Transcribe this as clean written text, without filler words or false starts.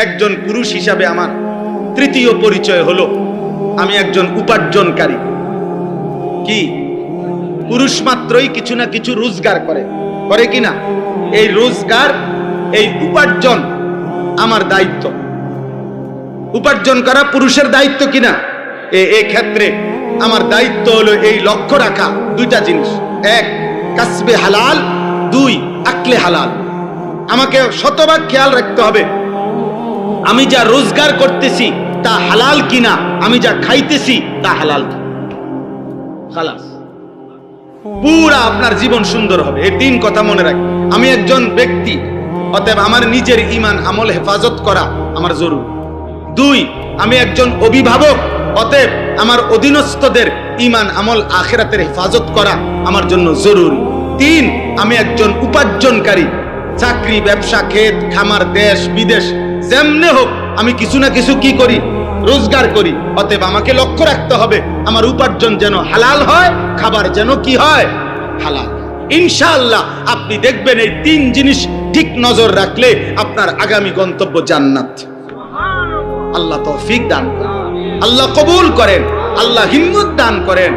একজন পুরুষ হিসাবে আমার তৃতীয় পরিচয় হলো আমি একজন উপার্জনকারী। কি? পুরুষ মাত্রই কিছু না কিছু রোজগার করে কিনা? এই রোজগার, এই উপার্জন আমার দায়িত্ব। উপার্জন করা পুরুষের দায়িত্ব কিনা? এই ক্ষেত্রে আমার দায়িত্ব হলো এই লক্ষ্য রাখা দুইটা জিনিস: এক, কাসবে হালাল; দুই, আকলে হালাল। আমাকে শতভাগ খেয়াল রাখতে হবে আমি যা রোজগার করতেছি তা হালাল কিনা, আমি যা খাইতেছি তা হালাল কিনা। খালাস, পুরা আপনার জীবন সুন্দর হবে। এই তিন কথা মনে রাখ। আমি একজন ব্যক্তি, অতএব আমার নিজের ঈমান আমল হেফাজত করা আমার জরুরি। দুই, আমি একজন অভিভাবক, অতএব আমার অধীনস্থদের ঈমান আমল আখিরাতের হেফাজত করা আমার জন্য জরুরি। তিন, আমি একজন উপার্জনকারী। চাকরি, ব্যবসা, ক্ষেত, খামার, দেশ বিদেশ যেমনে হোক আমি কিছু না কিছু কি করি? রোজগার করি। অতএব আমাকে লক্ষ্য রাখতে হবে আমার উপার্জন যেন হালাল হয়, খাবার যেন কি হয়? হালাল। ইনশাআল্লাহ আপনি দেখবেন এই তিন জিনিস ঠিক নজর রাখলে আপনার আগামী গন্তব্য জান্নাত। আল্লাহ তৌফিক দান করেন, আল্লাহ কবুল করেন, আল্লাহ হিম্মত দান করেন।